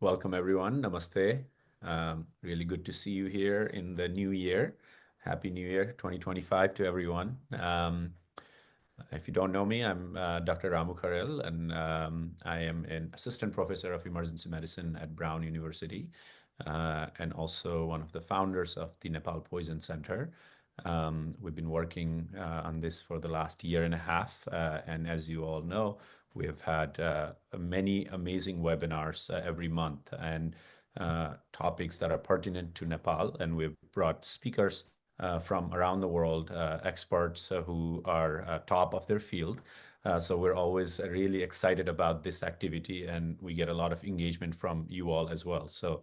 Welcome, everyone. Namaste. Really good to see you here in the new year. Happy New Year 2025 to everyone. If you don't know me, I'm Dr. Ramu Kharel, and I am an assistant professor of emergency medicine at Brown University, and also one of the founders of the Nepal Poison Center. We've been working on this for the last year and a half, and as you all know, we have had many amazing webinars every month and topics that are pertinent to Nepal, and we've brought speakers from around the world, experts who are top of their field. So we're always really excited about this activity, and we get a lot of engagement from you all as well. So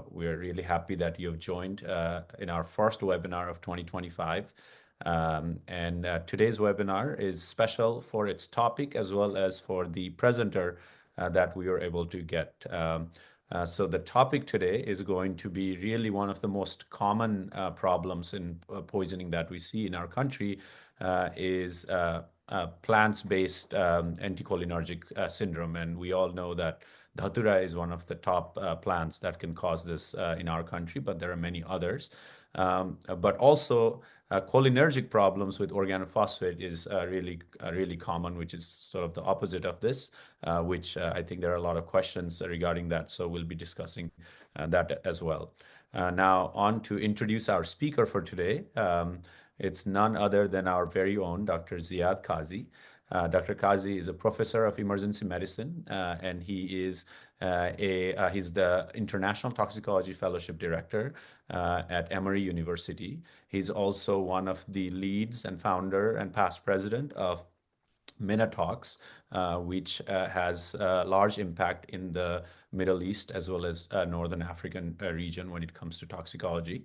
we're really happy that you have joined in our first webinar of 2025. And today's webinar is special for its topic as well as for the presenter that we were able to get. So the topic today is going to be really one of the most common problems in poisoning that we see in our country is plants-based anticholinergic syndrome. And we all know that Dhatura is one of the top plants that can cause this in our country, but there are many others. But also cholinergic problems with organophosphate is really common, which is sort of the opposite of this, which I think there are a lot of questions regarding that. So we'll be discussing that as well. Now, on to introduce our speaker for today. It's none other than our very own Dr. Ziad Kazzi. Dr. Kazzi is a professor of emergency medicine, and he's the International Toxicology Fellowship Director at Emory University. He's also one of the leads and founder and past president of Minatox, which has a large impact in the Middle East as well as Northern African region when it comes to toxicology.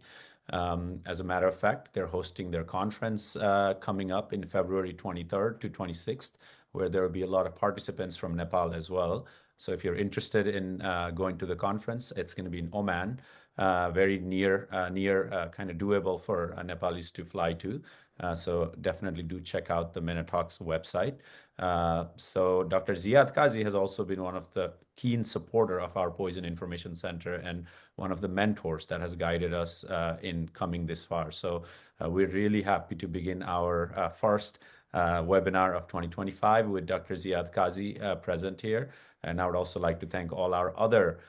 As a matter of fact, they're hosting their conference coming up in February 23rd to 26th, where there will be a lot of participants from Nepal as well. So if you're interested in going to the conference, it's going to be in Oman, very near, kind of doable for Nepalis to fly to. So definitely do check out the Minatox website. So Dr. Ziad Kazzi has also been one of the keen supporter of our Poison Information Center and one of the mentors that has guided us in coming this far. So we're really happy to begin our first webinar of 2025 with Dr. Ziad Kazzi present here. And I would also like to thank all our other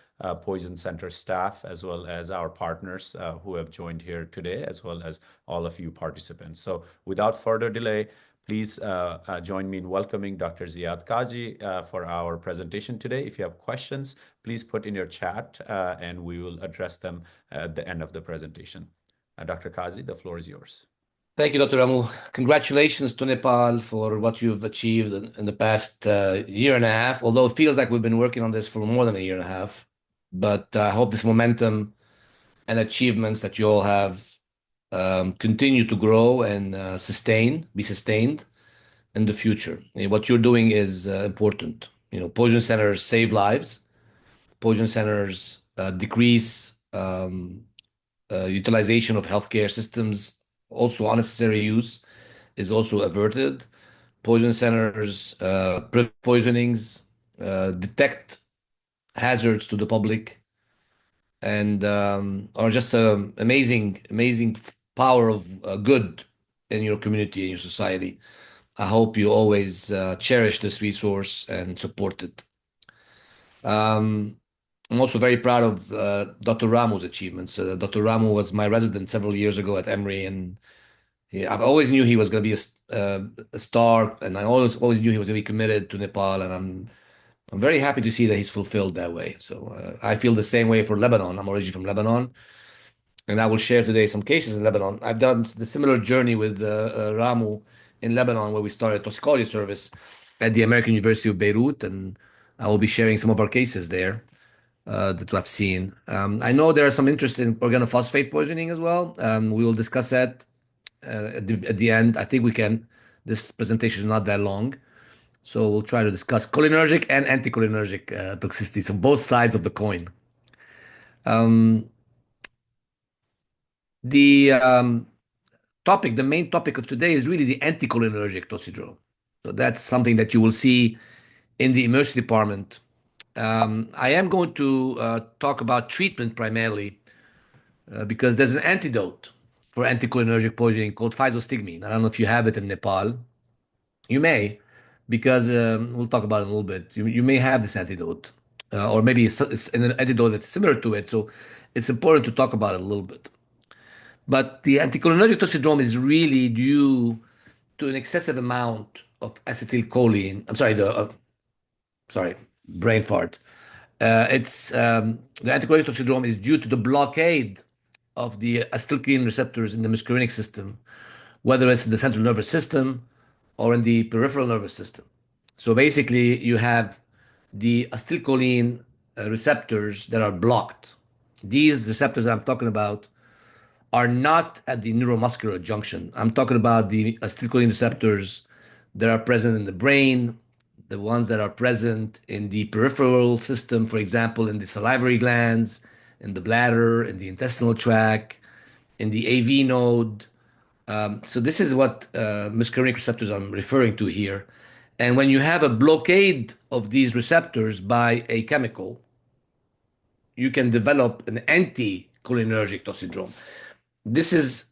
Poison Center staff, as well as our partners who have joined here today, as well as all of you participants. So without further delay, please join me in welcoming Dr. Ziad Kazzi for our presentation today. If you have questions, please put in your chat and we will address them at the end of the presentation. Dr. Kazzi, the floor is yours. Thank you, Dr. Ramu. Congratulations to Nepal for what you've achieved in the past year and a half, although it feels like we've been working on this for more than a year and a half. But I hope this momentum and achievements that you all have continue to grow and be sustained in the future. What you're doing is important. Poison centers save lives. Poison centers decrease utilization of healthcare systems. Also, unnecessary use is also averted. Poison centers prevent poisonings, detect hazards to the public, and are just an amazing power of good in your community and your society. I hope you always cherish this resource and support it. I'm also very proud of Dr. Ramu's achievements. Dr. Ramu was my resident several years ago at Emory, and I've always knew he was going to be a star, and I always knew he was going to be committed to Nepal, and I'm very happy to see that he's fulfilled that way. So I feel the same way for Lebanon. I'm originally from Lebanon, and I will share today some cases in Lebanon. I've done the similar journey with Ramu in Lebanon, where we started a toxicology service at the American University of Beirut, and I will be sharing some of our cases there that I've seen. I know there are some interest in organophosphate poisoning as well. We will discuss that at the end. I think we can. This presentation is not that long, so we'll try to discuss cholinergic and anticholinergic toxicity, so both sides of the coin. Um, the main topic of today is really the anticholinergic toxidrome. So that's something that you will see in the emergency department I am going to talk about treatment primarily because there's an antidote for anticholinergic poisoning called physostigmine. I don't know if you have it in Nepal. You may, because we'll talk about it in a little bit. You may have this antidote, or maybe it's an antidote that's similar to it. So it's important to talk about it a little bit. But the anticholinergic syndrome is really due to an excessive amount of acetylcholine. I'm sorry, sorry, brain fart. It's The anticholinergic syndrome is due to the blockade of the acetylcholine receptors in the muscarinic system, whether it's in the central nervous system or in the peripheral nervous system. So basically, you have the acetylcholine receptors that are blocked. These receptors I'm talking about are not at the neuromuscular junction. I'm talking about the acetylcholine receptors that are present in the brain, the ones that are present in the peripheral system, for example, in the salivary glands, in the bladder, in the intestinal tract, in the AV node. So this is what muscarinic receptors I'm referring to here. And when you have a blockade of these receptors by a chemical, you can develop an anticholinergic syndrome. This is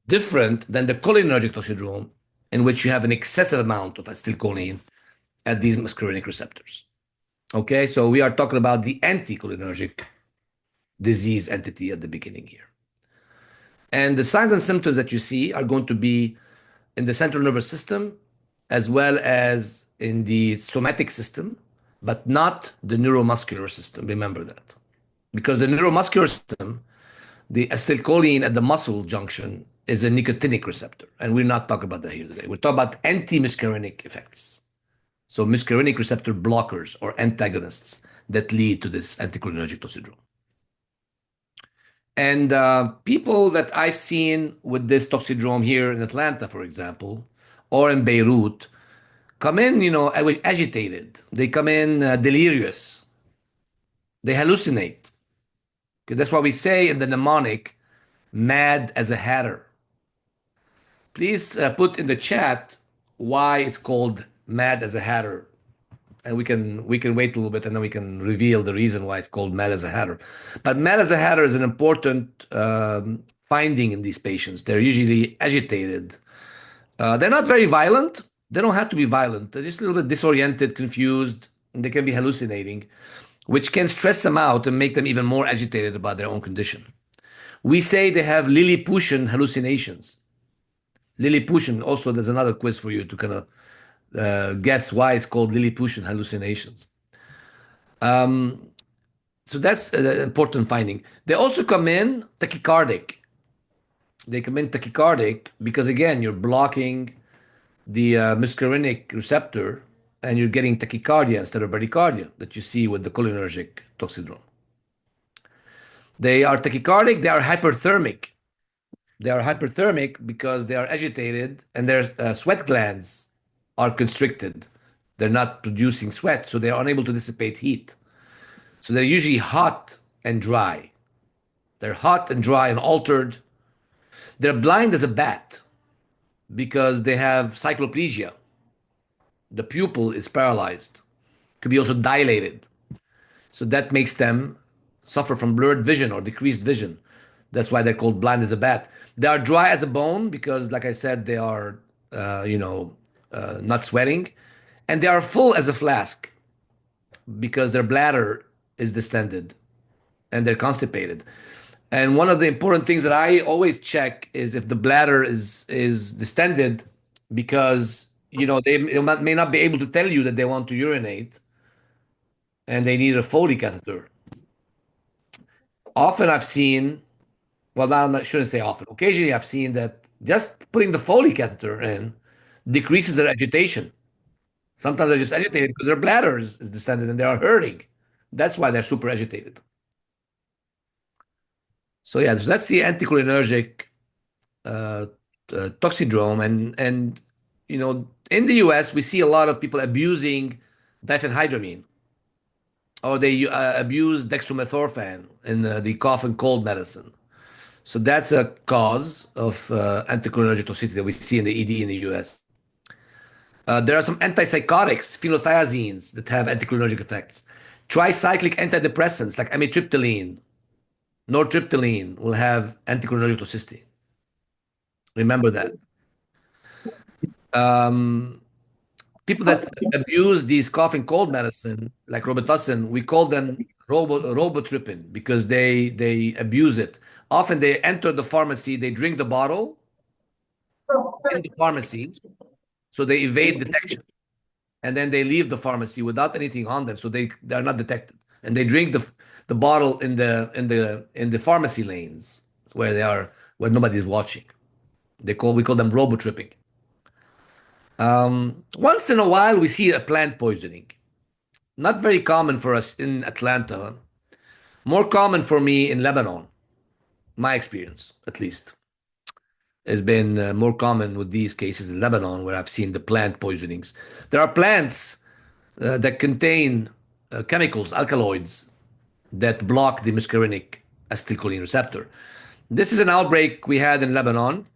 different than the cholinergic syndrome, in which you have an excessive amount of acetylcholine at these muscarinic receptors. Okay, so we are talking about the anticholinergic disease entity at the beginning here. And the signs and symptoms that you see are going to be in the central nervous system as well as in the somatic system, but not the neuromuscular system. Remember that. Because the neuromuscular system, the acetylcholine at the muscle junction is a nicotinic receptor. And we're not talking about that here today. We're talking about anti-muscarinic effects. So muscarinic receptor blockers or antagonists that lead to this anticholinergic syndrome. And people that I've seen with this toxidrome here in Atlanta, for example, or in Beirut, come in, agitated. They come in delirious. They hallucinate. Okay, that's why we say in the mnemonic, mad as a hatter. Please put in the chat why it's called mad as a hatter, and we can wait a little bit and then we can reveal the reason why it's called mad as a hatter. But mad as a hatter is an important finding in these patients. They're usually agitated. They're not very violent. They don't have to be violent. They're just a little bit disoriented, confused, and they can be hallucinating, which can stress them out and make them even more agitated about their own condition. We say they have Lilliputian hallucinations. Lilliputian, also, there's another quiz for you to kind of guess why it's called Lilliputian hallucinations. So that's an important finding. They also come in tachycardic. They come in tachycardic because, again, you're blocking the muscarinic receptor and you're getting tachycardia instead of bradycardia that you see with the cholinergic syndrome. They are tachycardic, they are hyperthermic. They are hyperthermic because they are agitated and their sweat glands are constricted. They're not producing sweat, so they are unable to dissipate heat. So they're usually hot and dry. They're hot and dry and altered. They're blind as a bat because they have cycloplegia. The pupil is paralyzed. Could be also dilated. So that makes them suffer from blurred vision or decreased vision. That's why they're called blind as a bat. They are dry as a bone because, like I said, they are, not sweating. And they are full as a flask because their bladder is distended and they're constipated. And one of the important things that I always check is if the bladder is distended, because they may not be able to tell you that they want to urinate and they need a Foley catheter. Often I've seen, well, now I shouldn't say often. Occasionally I've seen that just putting the Foley catheter in decreases their agitation. Sometimes they're just agitated because their bladder is distended and they are hurting. That's why they're super agitated. So yeah, so that's the anticholinergic uh, toxidrome, and in the U.S. we see a lot of people abusing diphenhydramine, or they abuse dextromethorphan in the cough and cold medicine. So that's a cause of anticholinergic toxicity that we see in the ED in the U.S. There are some antipsychotics, phenothiazines, that have anticholinergic effects. Tricyclic antidepressants like amitriptyline, nortriptyline will have anticholinergic toxicity. Remember that. Um, People that abuse these cough and cold medicine, like Robitussin, we call them robotripping because they abuse it. Often they enter the pharmacy, they drink the bottle in the pharmacy, so they evade detection, and then they leave the pharmacy without anything on them, so they are not detected, and they drink the bottle in the pharmacy lanes where they are where nobody's watching. We call them robotripping. Once in a while, we see a plant poisoning. Not very common for us in Atlanta. More common for me in Lebanon. My experience, at least, has been more common with these cases in Lebanon, where I've seen the plant poisonings. There are plants that contain chemicals, alkaloids, that block the muscarinic acetylcholine receptor. This is an outbreak we had in Lebanon.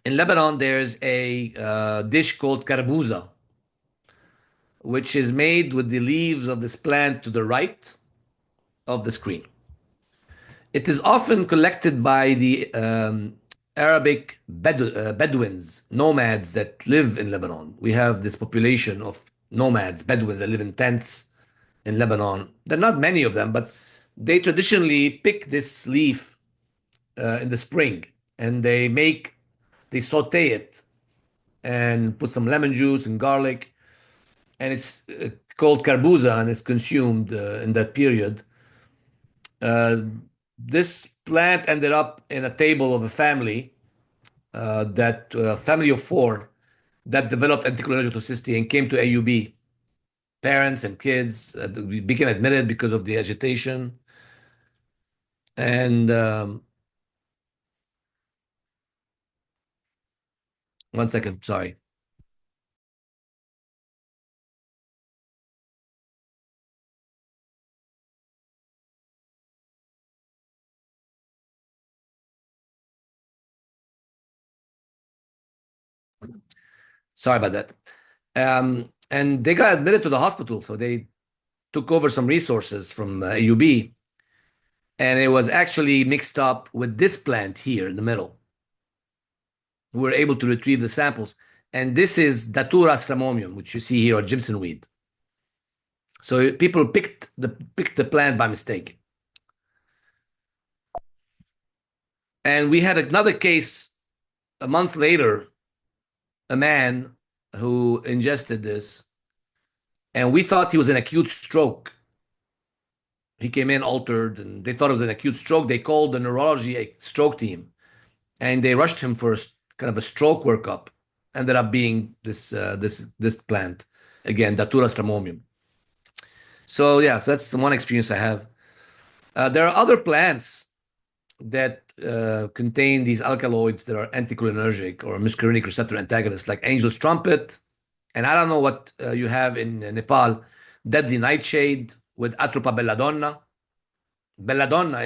In Lebanon, there's a dish called karbuza, which is made with the leaves of this plant to the right of the screen. It is often collected by the Arabic Bedouins, nomads that live in Lebanon. We have this population of nomads, Bedouins that live in tents in Lebanon. There are not many of them, but they traditionally pick this leaf in the spring and they saute it and put some lemon juice and garlic, and it's called karbuza and it's consumed in that period. Uh, this plant ended up in a table of a family, that family of four, that developed anticholinergic toxicity and came to AUB. Parents and kids became admitted because of the agitation. And one second, sorry. Sorry about that. And they got admitted to the hospital, so they took over some resources from AUB, and it was actually mixed up with this plant here in the middle. We were able to retrieve the samples, and this is Dhatura stramonium, which you see here, or Jimson weed. So people picked the plant by mistake. And we had another case a month later, a man who ingested this, and we thought he was an acute stroke. He came in altered, and they thought it was an acute stroke. They called the neurology stroke team, and they rushed him for kind of a stroke workup. Ended up being this plant again, Datura stramonium. So yeah, so that's the one experience I have. There are other plants that contain these alkaloids that are anticholinergic or muscarinic receptor antagonists, like angel's trumpet, and I don't know what you have in Nepal, deadly nightshade with Atropa belladonna. Belladonna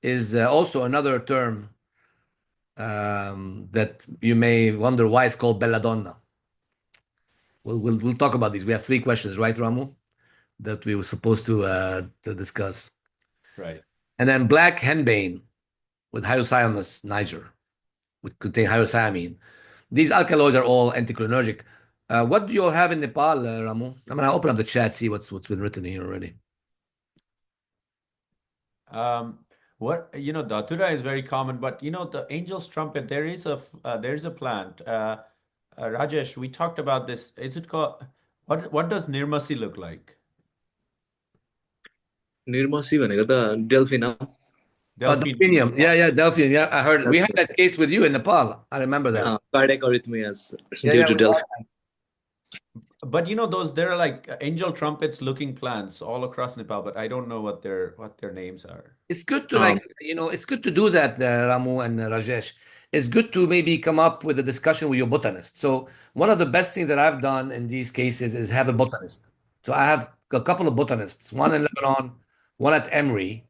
is also another term that you may wonder why it's called belladonna. We'll talk about these. We have three questions, right, Ramu, that we were supposed to discuss. Right. And then black henbane with hyoscyamus niger, which contain hyoscyamine. These alkaloids are all anticholinergic. What do you all have in Nepal, Ramu? I'm gonna open up the chat, see what's been written here already. Um, Dhatura is very common, but the angel's trumpet, there is a plant. Rajesh, we talked about this. Is it called what does Nirmasi look like? निर्मसी भनेको त Delphine हो Delphinium. Delphinium. Yeah, delphinium. Yeah, I heard. We had that case with you in Nepal. I remember that. Cardiac arrhythmias Yeah, due yeah, to we डेल्फिन But there are like angel trumpets looking plants all across Nepal, but I don't know what their names are. It's good to it's good to do that, Ramu and Rajesh. It's good to maybe come up with a discussion with your botanist. So one of the best things that I've done in these cases is have a botanist. So I have a couple of botanists, one in Lebanon, one at Emory,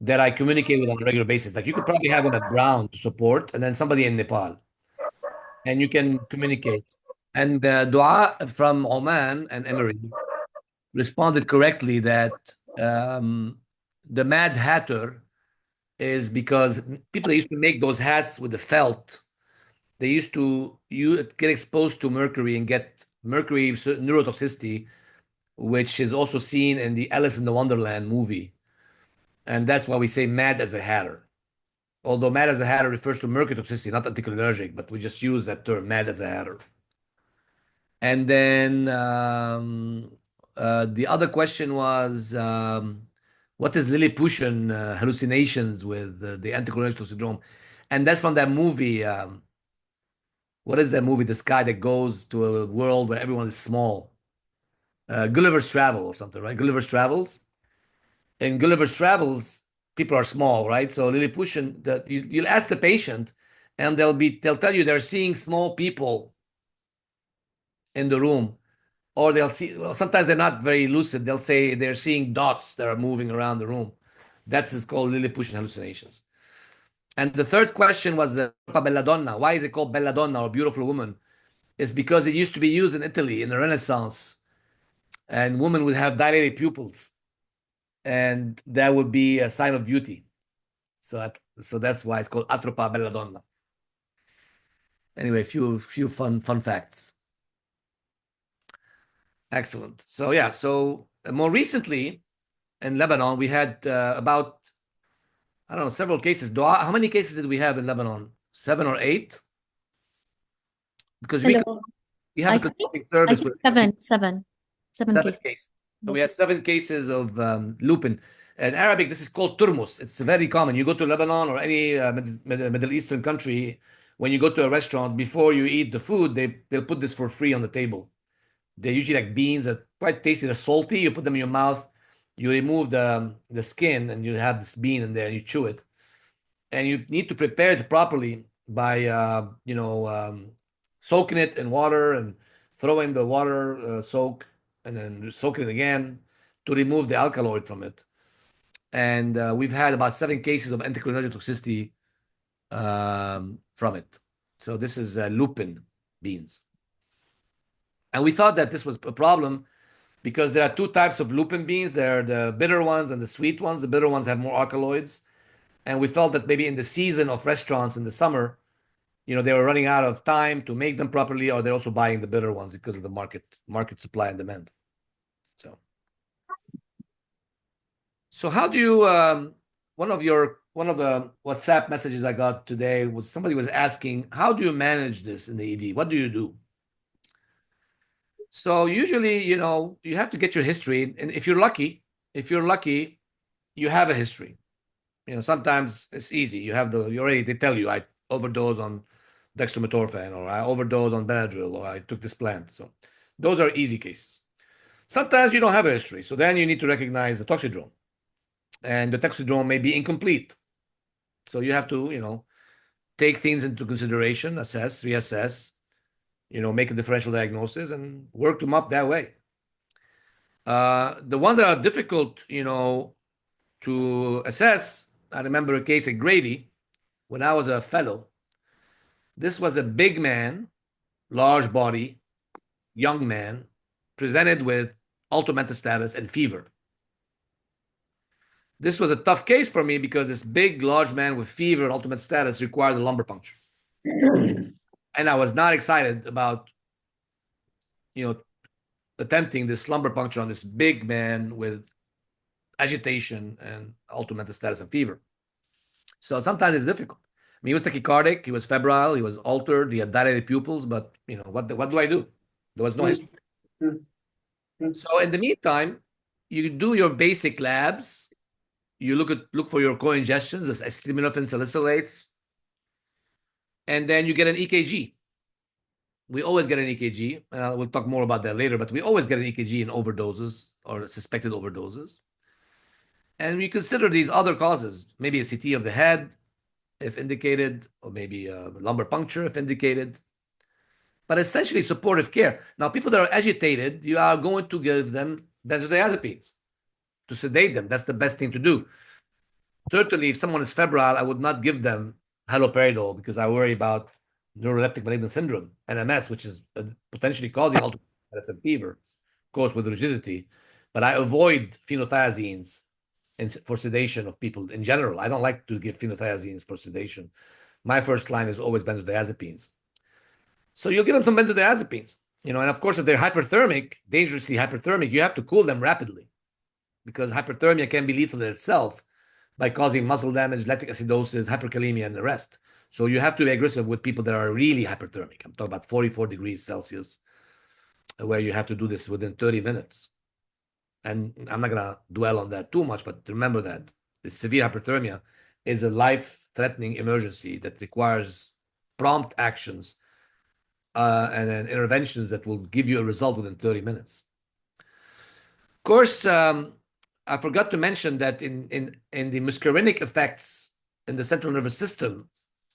that I communicate with on a regular basis. Like you could probably have one at Brown to support, and then somebody in Nepal, and you can communicate. And Dua from Oman and Emory responded correctly that the Mad Hatter is because people used to make those hats with the felt. They used to get exposed to mercury and get mercury neurotoxicity, which is also seen in the Alice in the Wonderland movie. And that's why we say mad as a hatter. Although mad as a hatter refers to mercury toxicity, not anticholinergic, but we just use that term, mad as a hatter. And then the other question was, what is Lilliputian hallucinations with the anticholinergic syndrome? And that's from that movie. What is that movie? This guy that goes to a world where everyone is small. Gulliver's Travel or something, right? Gulliver's Travels. In Gulliver's Travels, people are small, right? So Lilliputian, you'll ask the patient, and they'll tell you they're seeing small people in the room, or they'll see. Well, sometimes they're not very lucid. They'll say they're seeing dots that are moving around the room. That's is called Lilliputian hallucinations. And the third question was belladonna. Why is it called belladonna or beautiful woman? It's because it used to be used in Italy in the Renaissance, and women would have dilated pupils, and that would be a sign of beauty. So that's why it's called Atropa Belladonna. Anyway, few fun facts. Excellent. So yeah, so more recently in Lebanon, we had about, I don't know, several cases. How many cases did we have in Lebanon? 7 or 8? Because we Hello. have a I think consulting I service think with seven 7 cases. cases. So we had 7 cases of lupin. In Arabic, this is called turmus. It's very common. You go to Lebanon or any Middle Eastern country, when you go to a restaurant, before you eat the food, they'll put this for free on the table. They're usually like beans that quite tasty. They're salty. You put them in your mouth. You remove the skin, and you have this bean in there. And you chew it, and you need to prepare it properly by soaking it in water and throw in the water soak, and then soaking it again to remove the alkaloid from it. And we've had about 7 cases of anticholinergic toxicity from it. So this is lupin beans. And we thought that this was a problem because there are 2 types of lupin beans. There are the bitter ones and the sweet ones. The bitter ones have more alkaloids. And we felt that maybe in the season of restaurants in the summer, they were running out of time to make them properly, or they're also buying the bitter ones because of the market supply and demand. So how do you one of the WhatsApp messages I got today was somebody was asking, how do you manage this in the ED? What do you do? So usually, you have to get your history, and if you're lucky, you have a history. Sometimes it's easy. They tell you I overdose on dextromethorphan, or I overdose on Benadryl, or I took this plant. So those are easy cases. Sometimes you don't have a history, so then you need to recognize the toxidrome, and the toxidrome may be incomplete. So you have to, take things into consideration, assess, reassess, make a differential diagnosis, and work them up that way. The ones that are difficult, to assess. I remember a case at Grady when I was a fellow. This was a big man, large body, young man, presented with ultimate status and fever. This was a tough case for me because this big, large man with fever and ultimate status required a lumbar puncture. And I was not excited about, attempting this lumbar puncture on this big man with agitation and ultimate status and fever. So sometimes it's difficult. I mean, he was tachycardic, he was febrile, he was altered, he had dilated pupils, but what do I do? There was no history. So in the meantime, you do your basic labs. You look for your co-ingestions, as acetaminophen salicylates, and then you get an EKG. We always get an EKG. We'll talk more about that later, but we always get an EKG in overdoses or suspected overdoses. And we consider these other causes, maybe a CT of the head, if indicated, or maybe a lumbar puncture, if indicated. But essentially supportive care. Now, people that are agitated, you are going to give them benzodiazepines to sedate them. That's the best thing to do. Certainly, if someone is febrile, I would not give them haloperidol because I worry about neuroleptic malignant syndrome, NMS, which is potentially causing ultra fever, of course, with rigidity. But I avoid phenothiazines for sedation of people in general. I don't like to give phenothiazines for sedation. My first line is always benzodiazepines. So you'll give them some benzodiazepines, and of course, if they're hyperthermic, dangerously hyperthermic, you have to cool them rapidly because hyperthermia can be lethal in itself by causing muscle damage, lactic acidosis, hyperkalemia, and the rest. So you have to be aggressive with people that are really hyperthermic. I'm talking about 44 degrees Celsius, where you have to do this within 30 minutes. And I'm not going to dwell on that too much, but remember that the severe hyperthermia is a life-threatening emergency that requires prompt actions and then interventions that will give you a result within 30 minutes. Of course, I forgot to mention that in the muscarinic effects in the central nervous system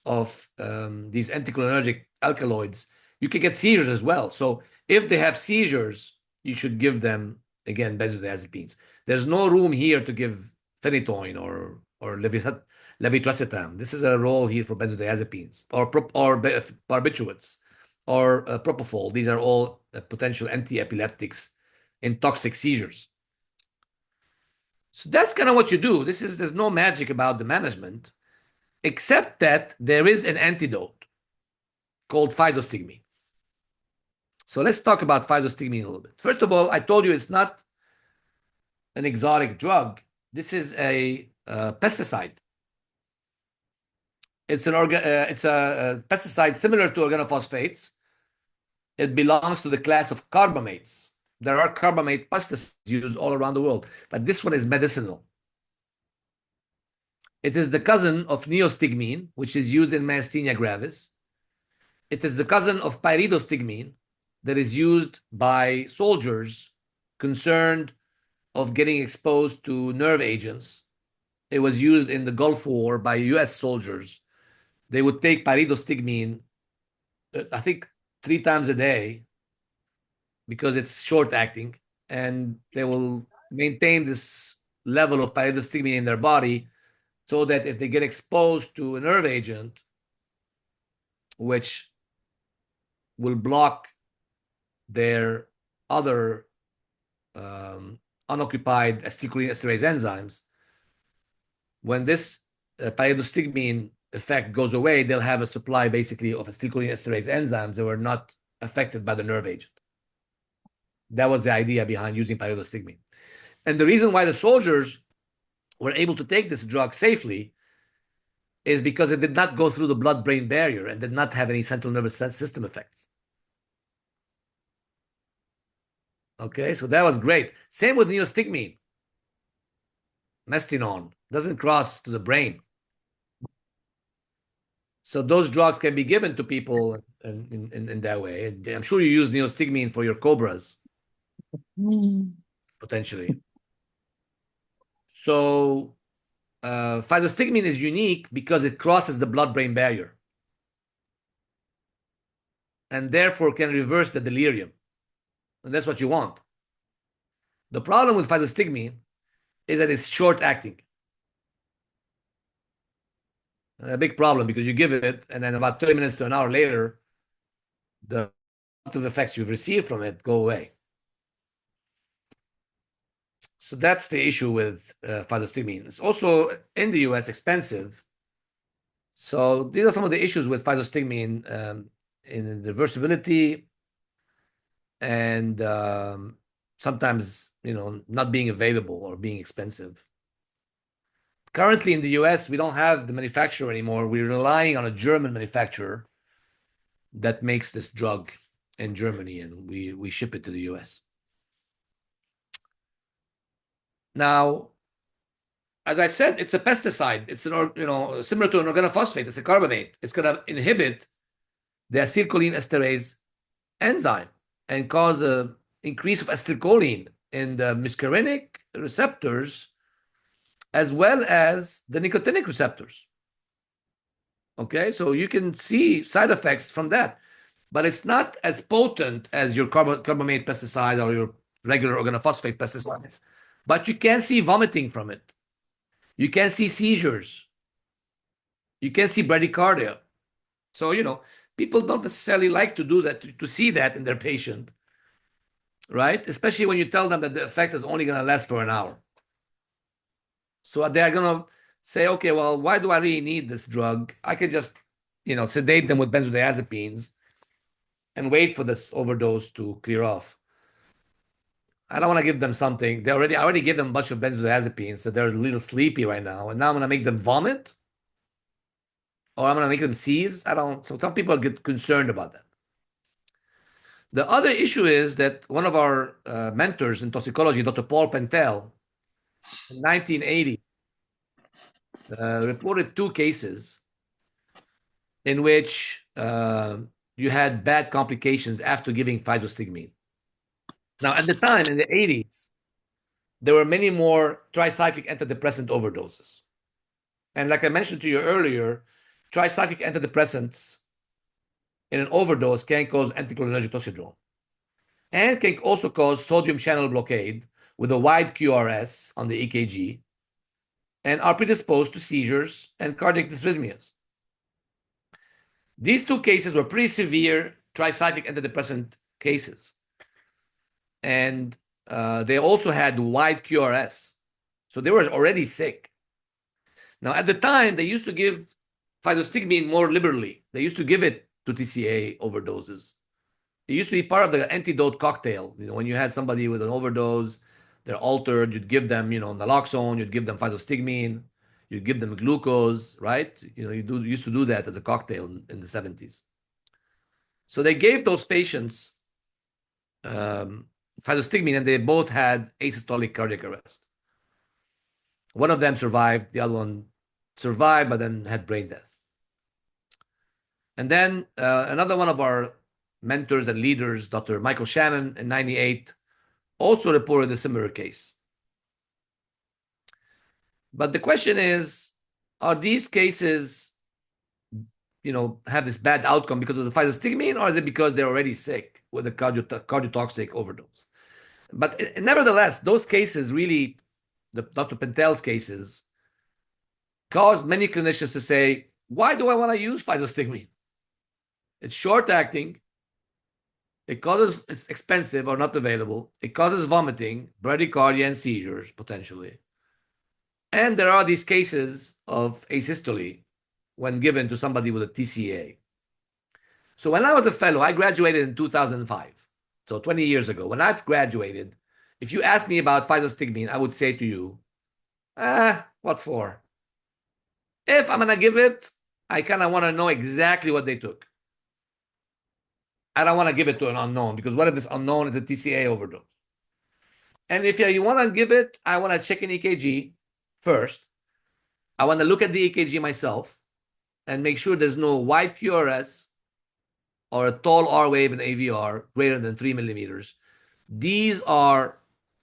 of these anticholinergic alkaloids, you can get seizures as well. So if they have seizures, you should give them, again, benzodiazepines. There's no room here to give phenytoin or levetiracetam. This is a role here for benzodiazepines or barbiturates or propofol. These are all potential anti-epileptics in toxic seizures. So that's kind of what you do. There's no magic about the management, except that there is an antidote called physostigmine. So let's talk about physostigmine a little bit. First of all, I told you it's not an exotic drug. This is a pesticide. It's a pesticide similar to organophosphates. It belongs to the class of carbamates. There are carbamate pesticides used all around the world, but this one is medicinal. It is the cousin of neostigmine, which is used in myasthenia gravis. It is the cousin of pyridostigmine that is used by soldiers concerned of getting exposed to nerve agents. It was used in the Gulf War by US soldiers. They would take pyridostigmine, I think 3 times a day, because it's short acting, and they will maintain this level of pyridostigmine in their body so that if they get exposed to a nerve agent, which will block their other unoccupied acetylcholine esterase enzymes, when this pyridostigmine effect goes away, they'll have a supply basically of acetylcholine esterase enzymes that were not affected by the nerve agent. That was the idea behind using pyridostigmine. And the reason why the soldiers were able to take this drug safely is because it did not go through the blood-brain barrier and did not have any central nervous system effects. Okay, so that was great. Same with neostigmine. Mestinon doesn't cross to the brain. So those drugs can be given to people in that way. And I'm sure you use neostigmine for your cobras, potentially. So physostigmine is unique because it crosses the blood-brain barrier and therefore can reverse the delirium. And that's what you want. The problem with physostigmine is that it's short-acting. A big problem because you give it, and then about 30 minutes to an hour later, the positive effects you've received from it go away. So that's the issue with physostigmine. It's also in the US expensive. So these are some of the issues with physostigmine in the reversibility and sometimes, not being available or being expensive. Currently in the US, we don't have the manufacturer anymore. We're relying on a German manufacturer that makes this drug in Germany, and we ship it to the US. Now, as I said, it's a pesticide. It's similar to an organophosphate. It's a carbamate. It's going to inhibit the acetylcholine esterase enzyme and cause an increase of acetylcholine in the muscarinic receptors as well as the nicotinic receptors. Okay, so you can see side effects from that, but it's not as potent as your carbamate pesticide or your regular organophosphate pesticides. But you can see vomiting from it. You can see seizures. You can see bradycardia. So, people don't necessarily like to do that, to see that in their patient, right? Especially when you tell them that the effect is only going to last for an hour. So they're going to say, okay, well, why do I really need this drug? I could just, sedate them with benzodiazepines and wait for this overdose to clear off. I don't want to give them something. I already gave them a bunch of benzodiazepines, so they're a little sleepy right now. And now I'm going to make them vomit, or I'm going to make them seize. So some people get concerned about that. The other issue is that one of our mentors in toxicology, Dr. Paul Pentel, in 1980, reported 2 cases in which you had bad complications after giving physostigmine. Now, at the time, in the 80s, there were many more tricyclic antidepressant overdoses. And like I mentioned to you earlier, tricyclic antidepressants in an overdose can cause anticholinergic toxidrome and can also cause sodium channel blockade with a wide QRS on the EKG and are predisposed to seizures and cardiac dysrhythmias. These 2 cases were pretty severe tricyclic antidepressant cases. And they also had wide QRS. So they were already sick. Now, at the time, they used to give physostigmine more liberally. They used to give it to TCA overdoses. It used to be part of the antidote cocktail. When you had somebody with an overdose, they're altered, you'd give them, naloxone, you'd give them physostigmine, you'd give them glucose, right? You used to do that as a cocktail in the 70s. So they gave those patients physostigmine, and they both had asystolic cardiac arrest. One of them survived, the other one survived, but then had brain death. And then another one of our mentors and leaders, Dr. Michael Shannon, in 98, also reported a similar case. But the question is, are these cases, have this bad outcome because of the physostigmine, or is it because they're already sick with a cardiotoxic overdose? But nevertheless, those cases really, Dr. Pentel's cases, caused many clinicians to say, why do I want to use physostigmine? It's short-acting. It's expensive or not available. It causes vomiting, bradycardia, and seizures, potentially. And there are these cases of asystole when given to somebody with a TCA. So when I was a fellow, I graduated in 2005. So 20 years ago, when I graduated, if you asked me about physostigmine, I would say to you, what for? If I'm going to give it, I kind of want to know exactly what they took. I don't want to give it to an unknown, because what if this unknown is a TCA overdose? And if you want to give it, I want to check an EKG first. I want to look at the EKG myself and make sure there's no wide QRS or a tall R wave in AVR greater than 3 millimeters. These are,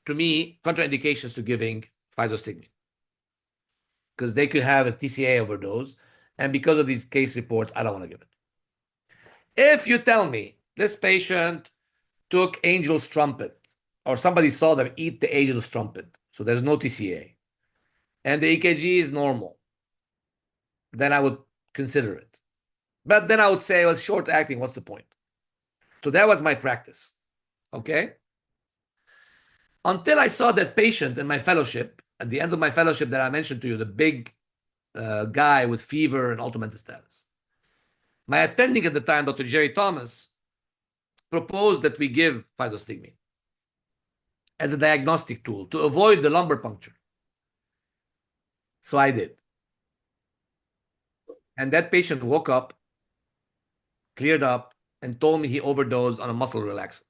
to me, contraindications to giving physostigmine, because they could have a TCA overdose. And because of these case reports, I don't want to give it. If you tell me this patient took Angel's Trumpet, or somebody saw them eat the Angel's Trumpet, so there's no TCA, and the EKG is normal, then I would consider it. But then I would say, well, short acting, what's the point? So that was my practice, okay? Until I saw that patient in my fellowship, at the end of my fellowship that I mentioned to you, the big guy with fever and altered mental status. My attending at the time, Dr. Jerry Thomas, proposed that we give physostigmine as a diagnostic tool to avoid the lumbar puncture. So I did. And that patient woke up, cleared up, and told me he overdosed on a muscle relaxant,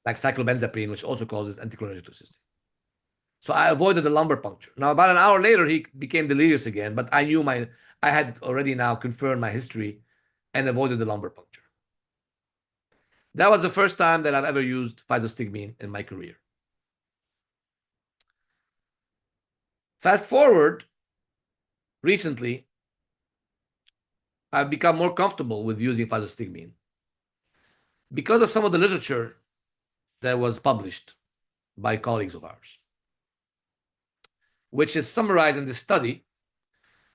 like cyclobenzaprine, which also causes anticholinergic toxicity. So I avoided the lumbar puncture. Now, about an hour later, he became delirious again, but I knew I had already now confirmed my history and avoided the lumbar puncture. That was the first time that I've ever used physostigmine in my career. Fast forward, recently, I've become more comfortable with using physostigmine because of some of the literature that was published by colleagues of ours, which is summarized in this study,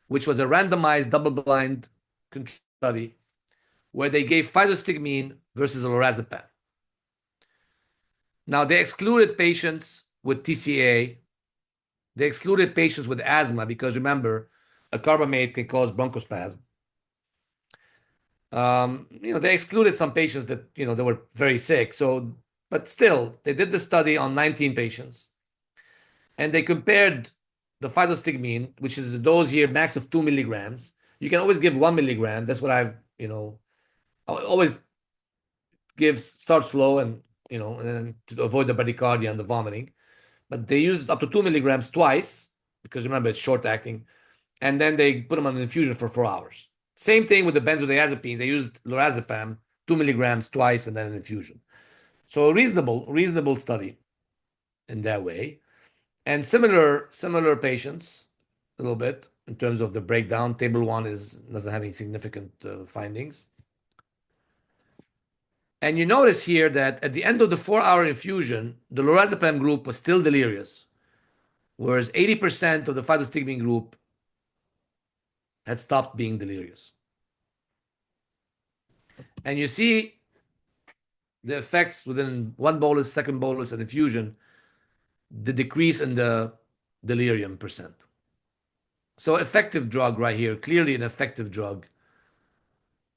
which was a randomized double-blind control study where they gave physostigmine versus lorazepam. Now, they excluded patients with TCA. They excluded patients with asthma because remember, a carbamate can cause bronchospasm. They excluded some patients that, they were very sick. So, but still, they did the study on 19 patients and they compared the physostigmine, which is the dose here, max of 2 milligrams. You can always give 1 milligram. That's what I always give, start slow and then to avoid the bradycardia and the vomiting. But they used up to 2 milligrams twice because remember, it's short acting. And then they put them on an infusion for 4 hours. Same thing with the benzodiazepines. They used lorazepam, 2 milligrams twice, and then an infusion. So reasonable study in that way. And similar patients, a little bit in terms of the breakdown. Table 1 doesn't have any significant findings. And you notice here that at the end of the 4-hour infusion, the lorazepam group was still delirious, whereas 80% of the physostigmine group had stopped being delirious. And you see the effects within one bolus, second bolus, and infusion, the decrease in the delirium percent. So effective drug right here, clearly an effective drug,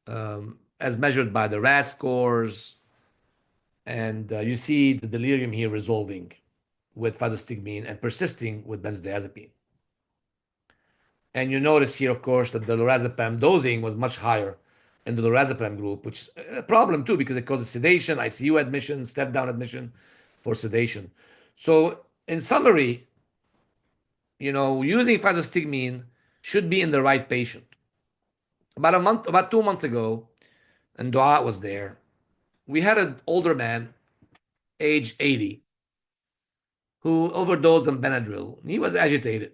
as measured by the RAS scores. And you see the delirium here resolving with physostigmine and persisting with benzodiazepine. And you notice here, of course, that the lorazepam dosing was much higher in the lorazepam group, which is a problem too, because it causes sedation, ICU admission, step-down admission for sedation. So in summary, using physostigmine should be in the right patient. About 2 months ago, and Duat was there, we had an older man, age 80, who overdosed on Benadryl. He was agitated.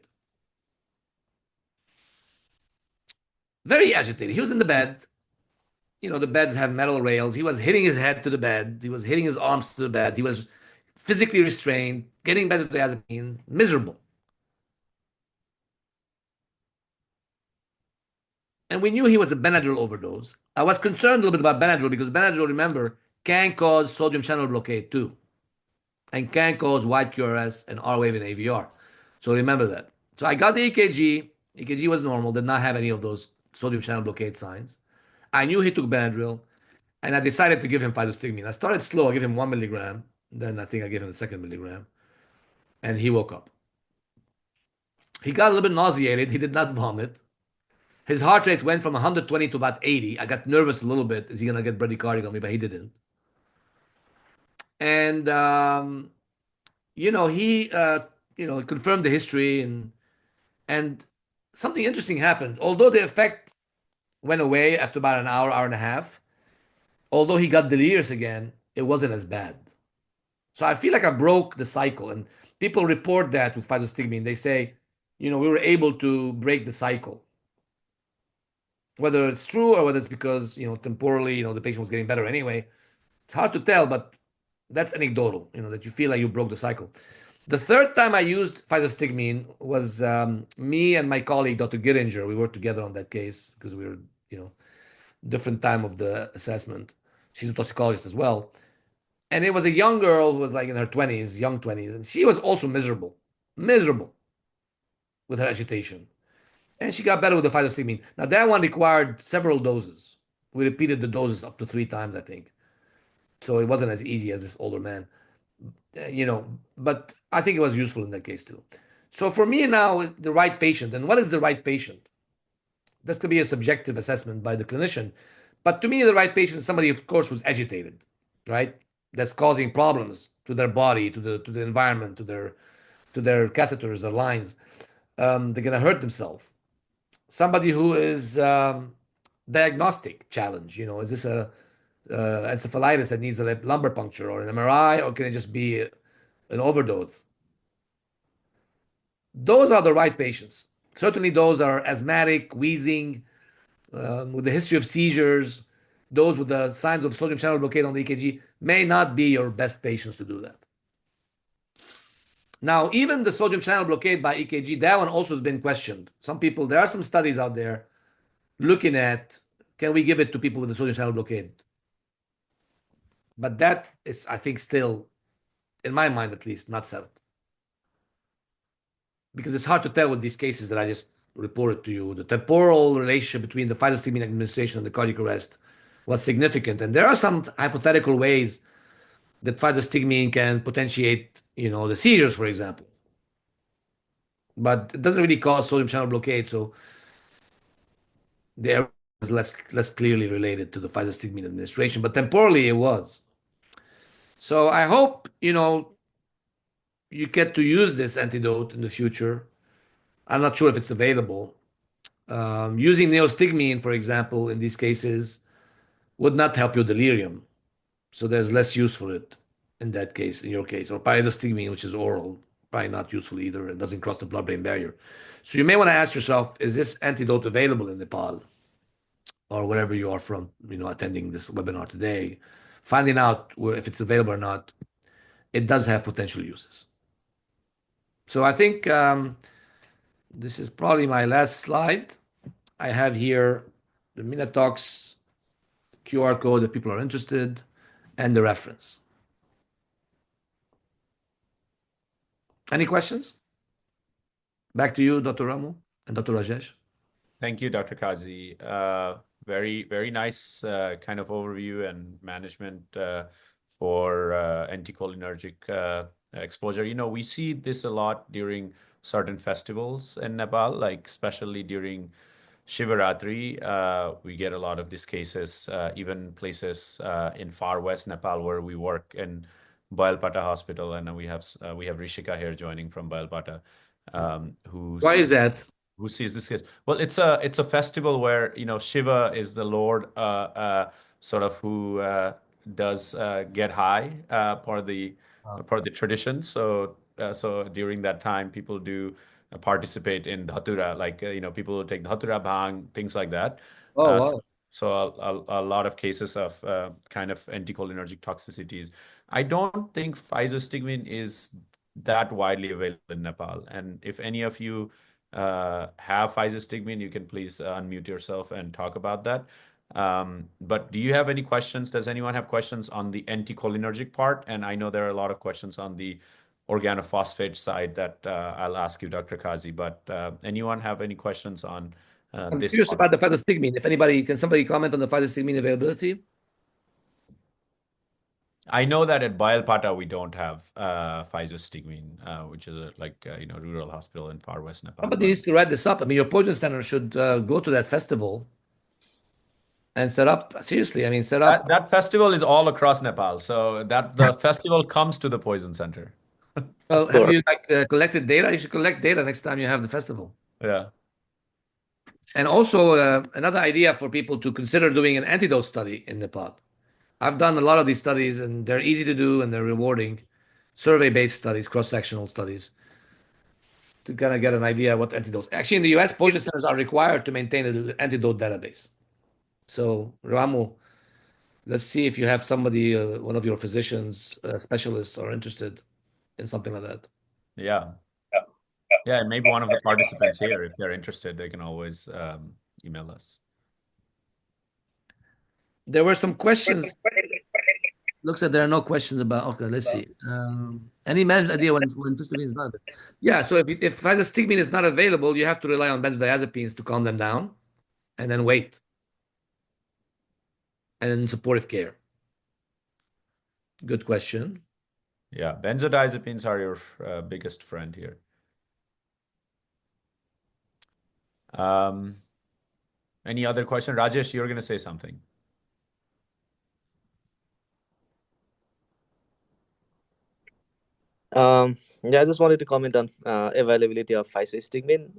Very agitated. He was in the bed. The beds have metal rails. He was hitting his head to the bed. He was hitting his arms to the bed. He was physically restrained, getting benzodiazepine, miserable. And we knew he was a Benadryl overdose. I was concerned a little bit about Benadryl because Benadryl, remember, can cause sodium channel blockade too, and can cause wide QRS and R wave and AVR. So remember that. So I got the EKG. EKG was normal, did not have any of those sodium channel blockade signs. I knew he took Benadryl, and I decided to give him physostigmine. I started slow. I gave him 1 milligram. Then I think I gave him the second milligram, and he woke up. He got a little bit nauseated. He did not vomit. His heart rate went from 120 to about 80. I got nervous a little bit. Is he gonna get bradycardia on me? But he didn't. And he confirmed the history and something interesting happened. Although the effect went away after about an hour and a half, although he got delirious again, it wasn't as bad. So I feel like I broke the cycle, and people report that with physostigmine. They say, we were able to break the cycle. Whether it's true or whether it's because, temporally, the patient was getting better anyway, it's hard to tell, but that's anecdotal, that you feel like you broke the cycle. The third time I used physostigmine was me and my colleague, Dr. Gittinger. We worked together on that case because we were, different time of the assessment. She's a toxicologist as well. And it was a young girl who was like in her 20s, young 20s, and she was also miserable with her agitation. And she got better with the physostigmine. Now, that one required several doses. We repeated the doses up to 3 times, I think. So it wasn't as easy as this older man, but I think it was useful in that case too. So for me now, the right patient, and what is the right patient? That's to be a subjective assessment by the clinician. But to me, the right patient is somebody, of course, who's agitated, right? That's causing problems to their body, to the environment, to their catheters, their lines. They're gonna hurt themselves. Somebody who is diagnostic challenge. Is this a encephalitis that needs a lumbar puncture or an MRI, or can it just be an overdose? Those are the right patients. Certainly, those are asthmatic, wheezing, with the history of seizures, those with the signs of sodium channel blockade on the EKG may not be your best patients to do that. Now, even the sodium channel blockade by EKG, that one also has been questioned. There are some studies out there looking at can we give it to people with a sodium channel blockade? But that is, I think, still, in my mind at least, not settled. Because it's hard to tell with these cases that I just reported to you. The temporal relationship between the physostigmine administration and the cardiac arrest was significant. And there are some hypothetical ways that physostigmine can potentiate, the seizures, for example. But it doesn't really cause sodium channel blockade. So the error is less clearly related to the physostigmine administration, but temporally it was. So I hope, you get to use this antidote in the future. I'm not sure if it's available. Using neostigmine, for example, in these cases would not help your delirium. So there's less use for it in that case, in your case. Or pyridostigmine, which is oral, probably not useful either. It doesn't cross the blood-brain barrier. So you may want to ask yourself, is this antidote available in Nepal or wherever you are from, attending this webinar today? Finding out if it's available or not, it does have potential uses. So I think this is probably my last slide. I have here the Minatox QR code if people are interested and the reference. Any questions? Back to you, Dr. Ramu and Dr. Rajesh. Thank you, Dr. Kazzi. Very, very nice kind of overview and management for anticholinergic exposure. We see this a lot during certain festivals in Nepal, like especially during Shivaratri. We get a lot of these cases, even places in far west Nepal where we work in Bailpata Hospital, and we have Rishika here joining from Bailpata, Why is that? who sees this case. Well, it's a festival where Shiva is the Lord, sort of who does get high for the tradition. So during that time, people do participate in Dhatura, like people take Dhatura bhang, things like that. Oh, Uh, wow. so a lot of cases of kind of anticholinergic toxicities. I don't think physostigmine is that widely available in Nepal. And if any of you have physostigmine, you can please unmute yourself and talk about that. But do you have any questions? Does anyone have questions on the anticholinergic part? And I know there are a lot of questions on the organophosphate side that I'll ask you, Dr. Kazzi. But anyone have any questions on I'm this curious part? about the physostigmine. Can somebody comment on the physostigmine availability? I know that at Bailpata we don't have physostigmine, which is rural hospital in far west Nepal. Somebody needs to write this up. I mean, your poison center should go to that festival and set up, seriously, I mean, set up. That festival is all across Nepal, so that the festival comes to the poison center. Well, have you collected data? You should collect data next time you have the festival. Yeah. And also, another idea for people to consider doing an antidote study in Nepal. I've done a lot of these studies, and they're easy to do and they're rewarding. Survey-based studies, cross-sectional studies, to kind of get an idea what antidotes. Actually, in the US, poison centers are required to maintain an antidote database. So, Ramu, let's see if you have somebody, one of your physicians, specialists, are interested in something like that. Yeah. Yeah, and maybe one of the participants here, if they're interested, they can always email us. There were some questions. Looks like there are no questions about. Okay, let's see. Any management idea when histamine is not available? Yeah, so if physostigmine is not available, you have to rely on benzodiazepines to calm them down, and then wait, and then supportive care. Good question. Yeah, benzodiazepines are your biggest friend here. Any other question? Rajesh, you're going to say something. Yeah, I just wanted to comment on availability of physostigmine.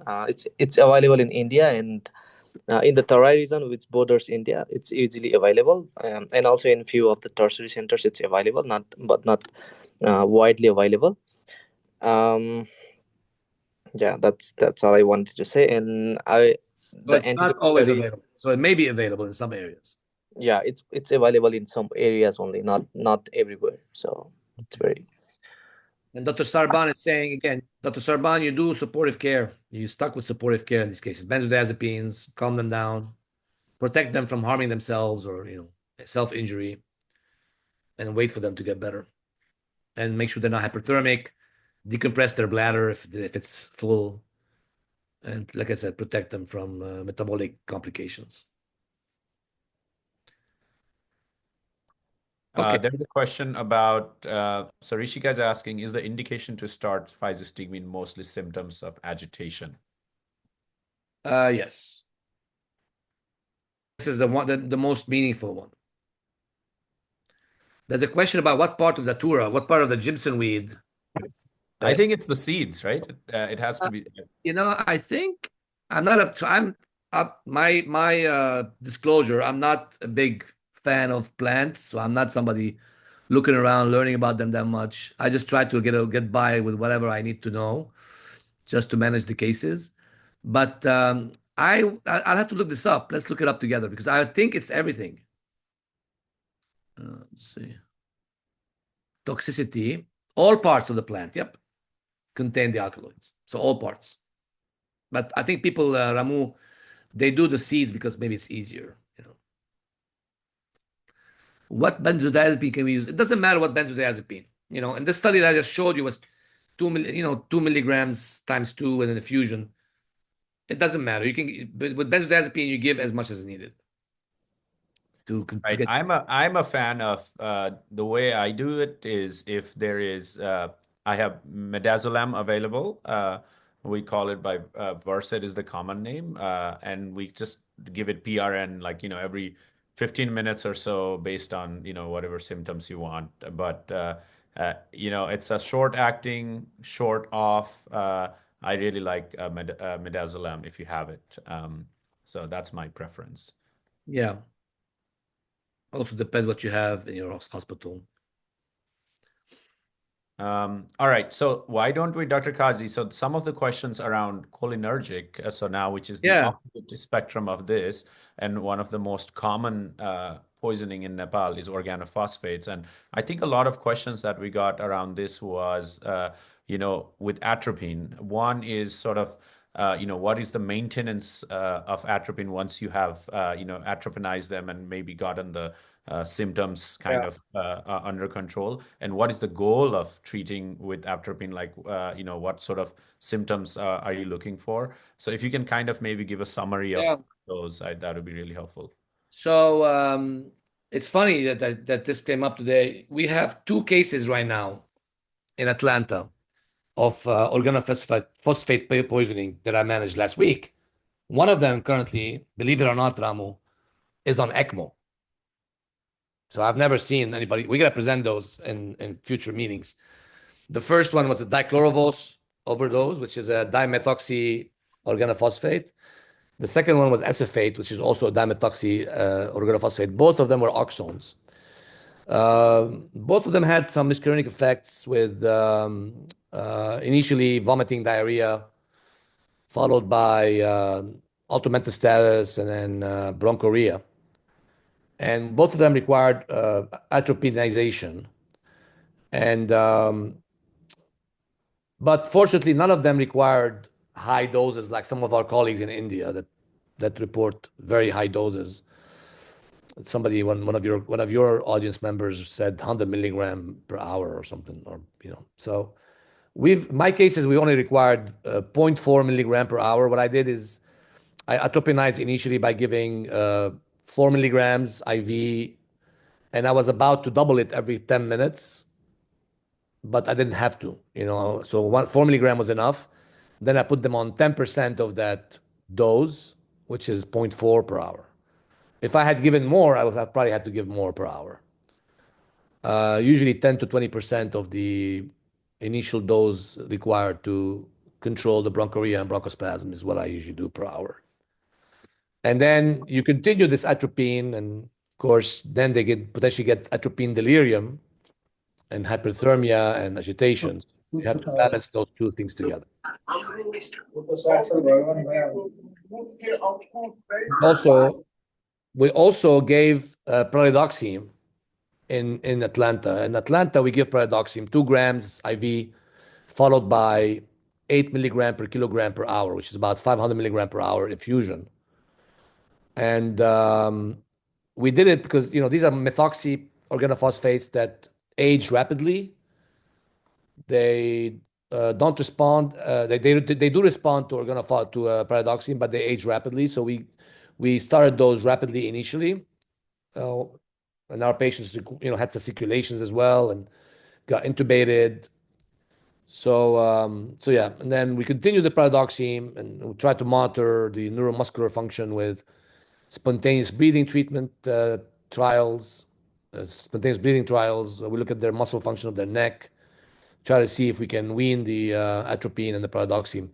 It's available in India and in the Tarai region, which borders India. It's easily available, and also in few of the tertiary centers, it's available, not widely available. Yeah, that's all I wanted to say. And So it's not always available. So it may be available in some areas. Yeah, it's available in some areas only, not everywhere. So it's very. And Dr. Sarban is saying again, Dr. Sarban, you do supportive care. You stuck with supportive care in these cases. Benzodiazepines, calm them down. protect them from harming themselves or self-injury, and wait for them to get better, and make sure they're not hyperthermic, decompress their bladder if it's full, and like I said, protect them from metabolic complications. Okay. There's a question about, so Rishika is asking, is the indication to start physostigmine mostly symptoms of agitation? Yes. This is the one, the most meaningful one. There's a question about what part of the Dhatura, what part of the Jimson weed. I think it's the seeds, right? It has to be. I think I'm not up to, I'm up my disclosure. I'm not a big fan of plants, so I'm not somebody looking around learning about them that much. I just try to get by with whatever I need to know, just to manage the cases. But I'll have to look this up. Let's look it up together because I think it's everything. Let's see. Toxicity, all parts of the plant, yep, contain the alkaloids. So all parts. But I think people, Ramu, they do the seeds because maybe it's easier. What benzodiazepine can we use? It doesn't matter what benzodiazepine. And this study that I just showed you was 2 milligrams times 2 with an infusion. It doesn't matter. You can, but with benzodiazepine, you give as much as needed. Right. I'm a fan of the way I do it is if there is I have midazolam available. We call it by Versed is the common name, and we just give it PRN like every 15 minutes or so based on whatever symptoms you want. But it's a short acting, short off. I really like midazolam if you have it. So that's my preference. Yeah. Also depends what you have in your hospital. All right. So why don't we, Dr. Kazzi? So some of the questions around cholinergic, so now which is the opposite spectrum of this, and one of the most common poisoning in Nepal is organophosphates. And I think a lot of questions that we got around this was, with atropine. One is sort of, what is the maintenance of atropine once you have, atropinized them and maybe gotten the symptoms kind of under control, and what is the goal of treating with atropine? Like, what sort of symptoms are you looking for? So if you can kind of maybe give a summary of those, that would be really helpful. So it's funny that this came up today. We have 2 cases right now in Atlanta of organophosphate poisoning that I managed last week. One of them currently, believe it or not, Ramu, is on ECMO. So I've never seen anybody. We're going to present those in future meetings. The first one was a dichlorovos overdose, which is a dimethoxy organophosphate. The second one was acephate, which is also a dimethoxy organophosphate. Both of them were oxones. Both of them had some muscarinic effects with initially vomiting, diarrhea, followed by autometastasis and then bronchorrhea. And both of them required atropinization. But fortunately, none of them required high doses like some of our colleagues in India that report very high doses. Somebody, one of your audience members said 100 milligram per hour or something, So my cases, we only required 0.4 milligram per hour. What I did is I atropinized initially by giving 4 milligrams IV, and I was about to double it every 10 minutes, but I didn't have to, So 4 milligram was enough. Then I put them on 10% of that dose, which is 0.4 per hour. If I had given more, I would have probably had to give more per hour. Usually 10 to 20% of the initial dose required to control the bronchorrhea and bronchospasm is what I usually do per hour. And then you continue this atropine, and of course, then they potentially get atropine delirium and hyperthermia and agitation. You have to balance those 2 things together. We also gave pralidoxime in Atlanta. In Atlanta, we give pralidoxime 2 grams IV, followed by 8 milligram per kilogram per hour, which is about 500 milligram per hour infusion. And we did it because, these are methoxy organophosphates that age rapidly. They don't respond. They do respond to pyridoxine, but they age rapidly. So we started those rapidly initially, uh, and our patients, had fasciculations as well and got intubated. So yeah, and then we continued the pyridoxine and we tried to monitor the neuromuscular function with spontaneous breathing treatment trials, spontaneous breathing trials. We look at their muscle function of their neck, try to see if we can wean the atropine and the pyridoxine.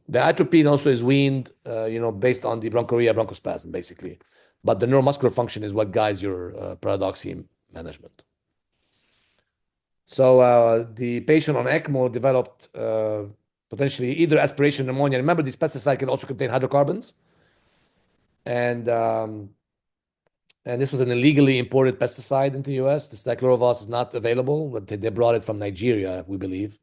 The atropine also is weaned, based on the bronchoria, bronchospasm, basically. But the neuromuscular function is what guides your pyridoxine management. So the patient on ECMO developed potentially either aspiration pneumonia. Remember, these pesticides can also contain hydrocarbons, and this was an illegally imported pesticide into the U.S. This diclorovoz is not available, but they brought it from Nigeria, we believe,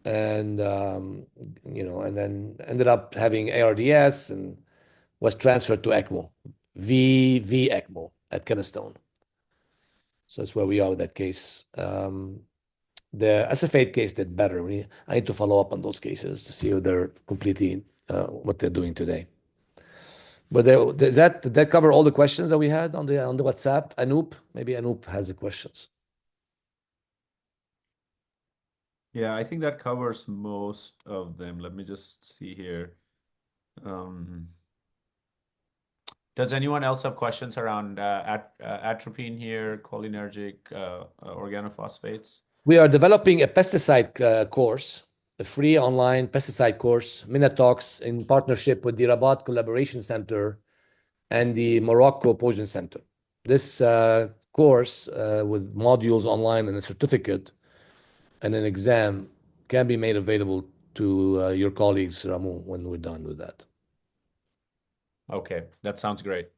and and then ended up having ARDS and was transferred to ECMO, VV ECMO at Keystone. So that's where we are with that case. The SF8 case did better. I need to follow up on those cases to see if they're completely what they're doing today. But did that cover all the questions that we had on the WhatsApp? Anoop, maybe Anoop has the questions. Yeah, I think that covers most of them. Let me just see here. Does anyone else have questions around atropine here, cholinergic organophosphates? We are developing a pesticide course, a free online pesticide course, Minatox, in partnership with the Rabat Collaboration Center and the Morocco Poison Center. This course with modules online and a certificate and an exam can be made available to your colleagues, Ramu, when we're done with that. Okay, that sounds great.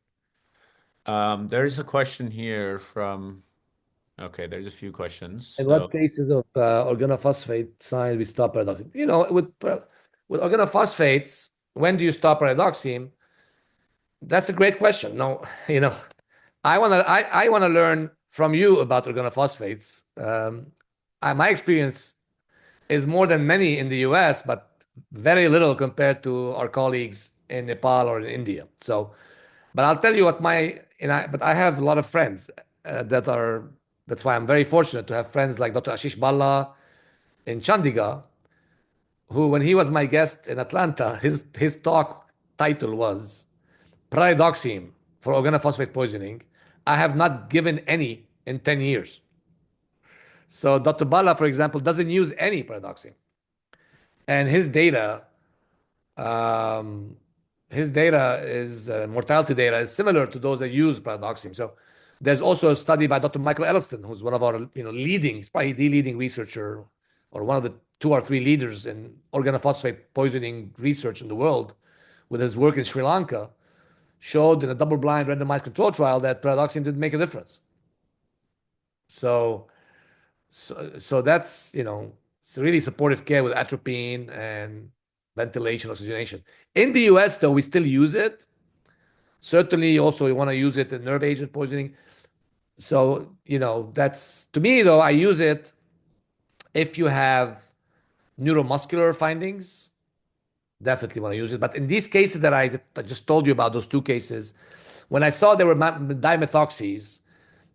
There is a question here from. Okay, there's a few questions. In what cases of organophosphate signs we stop pyridoxine? With organophosphates, when do you stop pyridoxine? That's a great question. No, I wanna learn from you about organophosphates. My experience is more than many in the U.S., but very little compared to our colleagues in Nepal or in India. So, but I'll tell you what but I have a lot of friends that's why I'm very fortunate to have friends like Dr. Ashish Balla in Chandigarh, who, when he was my guest in Atlanta, his talk title was Pyridoxine for organophosphate poisoning. I have not given any in 10 years. So Dr. Balla, for example, doesn't use any pyridoxine. And um, his data is mortality data is similar to those that use pyridoxine. So there's also a study by Dr. Michael Elliston, who's one of our leading, he's probably the leading researcher or one of the 2 or 3 leaders in organophosphate poisoning research in the world, with his work in Sri Lanka, showed in a double-blind randomized control trial that pyridoxine didn't make a difference. So that's it's really supportive care with atropine and ventilation, oxygenation. In the US, though, we still use it. Certainly, also, we want to use it in nerve agent poisoning. So, that's, to me, though, I use it if you have neuromuscular findings, definitely want to use it. But in these cases that I just told you about, those 2 cases, when I saw they were dimethoxys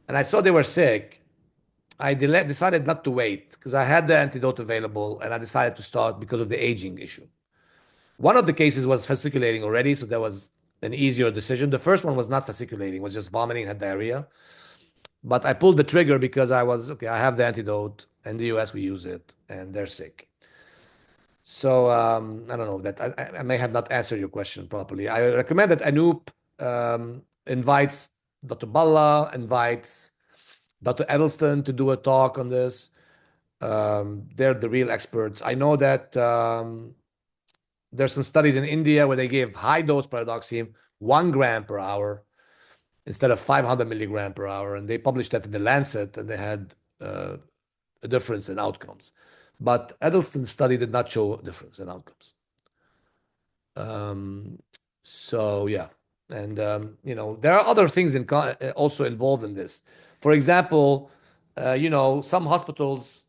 and I saw they were sick, I decided not to wait because I had the antidote available and I decided to start because of the aging issue. One of the cases was fasciculating already, so that was an easier decision. The first one was not fasciculating, was just vomiting, had diarrhea. But I pulled the trigger because I was, okay, I have the antidote. In the US, we use it, and they're sick. So I don't know that I may have not answered your question properly. I recommend that Anoop invites Dr. Balla, invites Dr. Edelston to do a talk on this. They're the real experts. I know that there's some studies in India where they give high dose pyridoxine, 1 gram per hour instead of 500 milligram per hour. And they published that in the Lancet, and they had a difference in outcomes. But Edelston's study did not show a difference in outcomes. So yeah. And there are other things also involved in this. For example, some hospitals,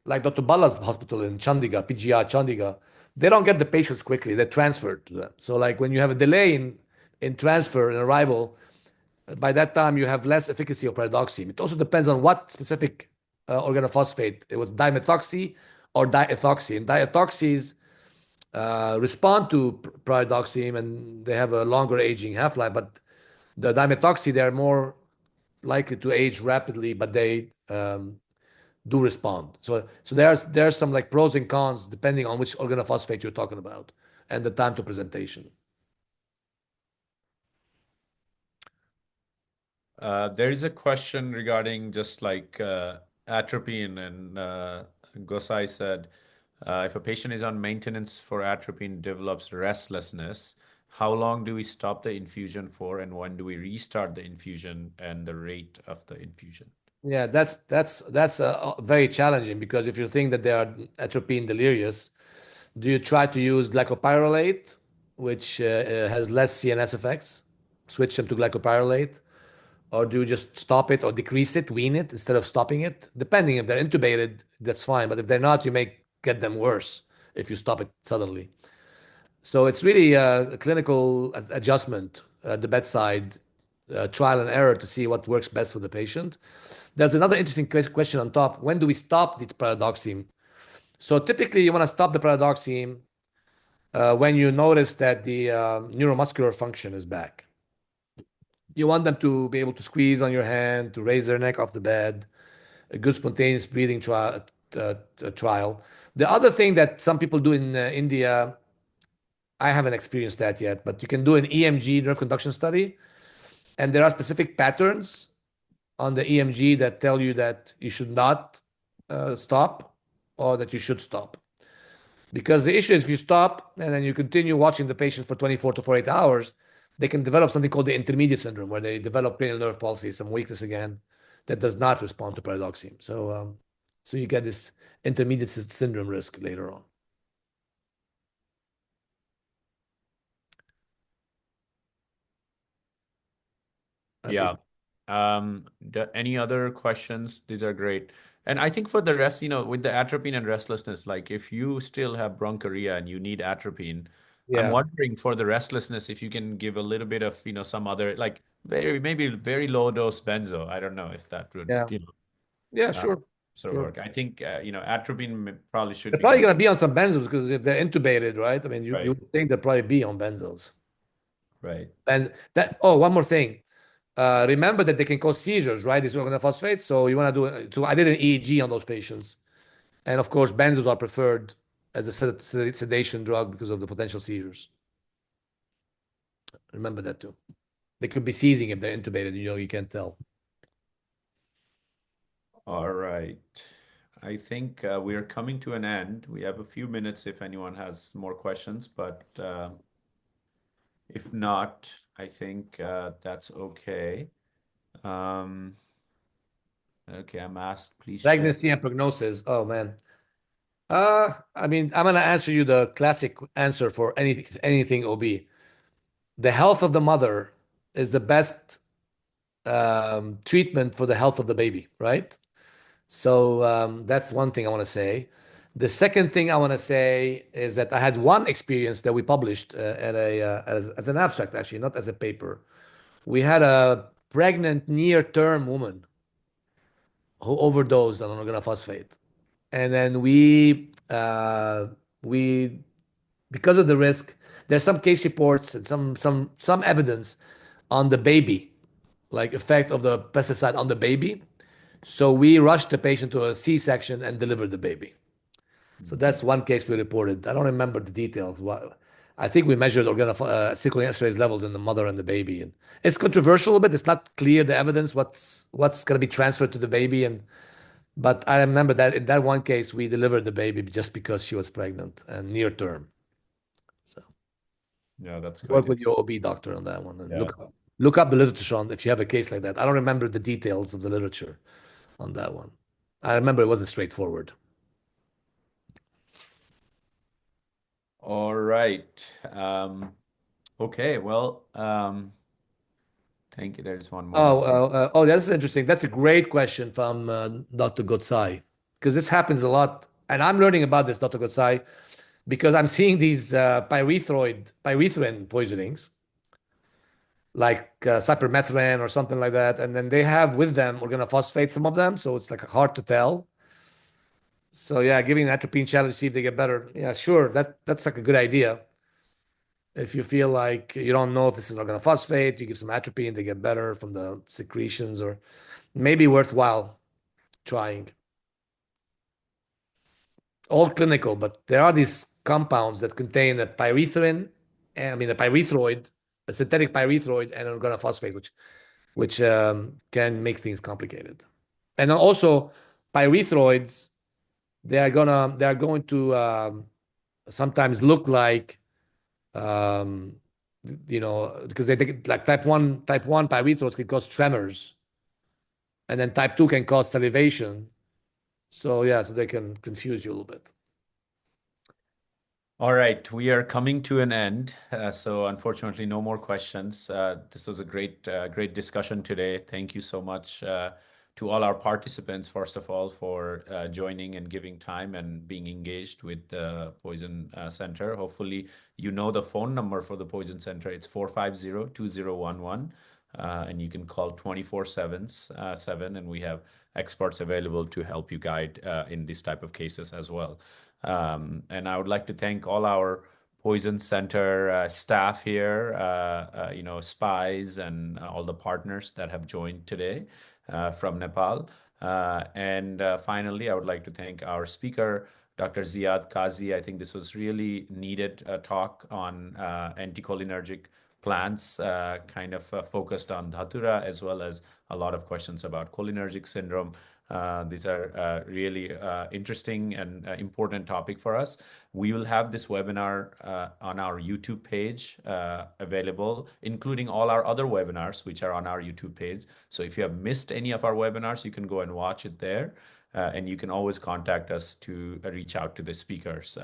like Dr. Balla's hospital in Chandigarh, PGR Chandigarh, they don't get the patients quickly. They're transferred to them. So, like when you have a delay in transfer and arrival, by that time you have less efficacy of pyridoxine. It also depends on what specific organophosphate. It was dimethoxy or diethoxy. And diethoxys respond to pyridoxine and they have a longer aging half-life, but the dimethoxy, they're more likely to age rapidly, but they do respond. So there's some like pros and cons depending on which organophosphate you're talking about and the time to presentation. There is a question regarding just like atropine, and Gosai said, if a patient is on maintenance for atropine, develops restlessness, how long do we stop the infusion for, and when do we restart the infusion and the rate of the infusion? Yeah, that's very challenging because if you think that they are atropine delirious, do you try to use glycopyrrolate, which has less CNS effects, switch them to glycopyrrolate, or do you just stop it or decrease it, wean it instead of stopping it? Depending if they're intubated, that's fine, but if they're not, you may get them worse if you stop it suddenly. So it's really a clinical adjustment at the bedside, trial and error to see what works best for the patient. There's another interesting question on top. When do we stop the pyridoxine? So typically, you want to stop the pyridoxine when you notice that the neuromuscular function is back. You want them to be able to squeeze on your hand, to raise their neck off the bed, a good spontaneous breathing trial. The other thing that some people do in India, I haven't experienced that yet, but you can do an EMG nerve conduction study, and there are specific patterns on the EMG that tell you that you should not stop or that you should stop. Because the issue is if you stop and then you continue watching the patient for 24 to 48 hours, they can develop something called the intermediate syndrome, where they develop cranial nerve palsy, some weakness again, that does not respond to pyridoxine. So you get this intermediate syndrome risk later on. I Yeah. think, Any other questions? These are great. And I think for the rest, with the atropine and restlessness, like if you still have bronchuria and you need atropine, I'm yeah, wondering for the restlessness if you can give a little bit of, some other, like maybe very low dose benzo. I don't know if that would, yeah, yeah, uh, sure, sort of sure. work. I think, atropine probably should They're be probably given. going to be on some benzos because if they're intubated, right? I mean, you Right, would think they'll probably be on benzos. right. And one more thing. Remember that they can cause seizures, right? These organophosphates. So you want to do, so I did an EEG on those patients. And of course, benzos are preferred as a sedation drug because of the potential seizures. Remember that too. They could be seizing if they're intubated. You can't tell. All right. I think we are coming to an end. We have a few minutes if anyone has more questions, but if not, I think that's okay. Um, okay, I'm asked, please share. Pregnancy and prognosis. Oh man. I mean, I'm gonna answer you the classic answer for anything OB. The health of the mother is the best treatment for the health of the baby, right? So that's one thing I want to say. The second thing I want to say is that I had one experience that we published as an abstract, actually, not as a paper. We had a pregnant near-term woman who overdosed on organophosphate, and then we because of the risk, there's some case reports and some evidence on the baby, like effect of the pesticide on the baby. So we rushed the patient to a C-section and delivered the baby. So Mhm. that's one case we reported. I don't remember the details. I think we measured acetylcholinesterase levels in the mother and the baby, and it's controversial a bit. It's not clear the evidence what's going to be transferred to the baby, and but I remember that in that one case we delivered the baby just because she was pregnant and near term. So Yeah, that's work good. with your OB doctor on that one and Yeah. look up the literature on if you have a case like that. I don't remember the details of the literature on that one. I remember it wasn't straightforward. All right. Okay, well, Thank you. There's one more, I think. That's interesting. That's a great question from Dr. Gotsai, because this happens a lot, and I'm learning about this, Dr. Gotsai, because I'm seeing these pyrethrin poisonings, like cypermethrin or something like that, and then they have with them organophosphate, some of them, so it's like hard to tell. So yeah, giving an atropine challenge, see if they get better. Yeah, sure, that's like a good idea. If you feel like you don't know if this is organophosphate, you give some atropine, they get better from the secretions, or maybe worthwhile trying. All clinical, but there are these compounds that contain a pyrethrin, a pyrethroid, a synthetic pyrethroid, and an organophosphate, which can make things complicated. And also, pyrethroids, they are going to sometimes look like, um, because they take like type 1 pyrethroids can cause tremors, and then type 2 can cause salivation. So yeah, so they can confuse you a little bit. All right, we are coming to an end. So unfortunately, no more questions. This was a great discussion today. Thank you so much to all our participants, first of all, for joining and giving time and being engaged with the Poison Center. Hopefully, you know the phone number for the Poison Center. It's 450-2011. And you can call 24/7, and we have experts available to help you guide in this type of cases as well. And I would like to thank all our Poison Center staff here, spies and all the partners that have joined today from Nepal. And finally, I would like to thank our speaker, Dr. Ziad Kazzi. I think this was really needed talk on anticholinergic plants, kind of focused on Dhatura, as well as a lot of questions about cholinergic syndrome. These are really interesting and important topic for us. We will have this webinar on our YouTube page available, including all our other webinars, which are on our YouTube page. So if you have missed any of our webinars, you can go and watch it there. And you can always contact us to reach out to the speakers.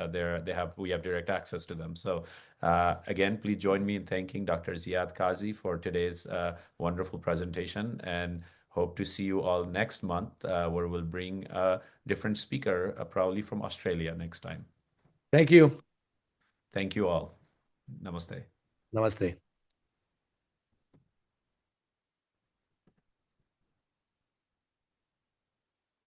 We have direct access to them. So again, please join me in thanking Dr. Ziad Kazzi for today's wonderful presentation, and hope to see you all next month, where we'll bring a different speaker, probably from Australia next time. Thank you. Thank you all. Namaste. Namaste.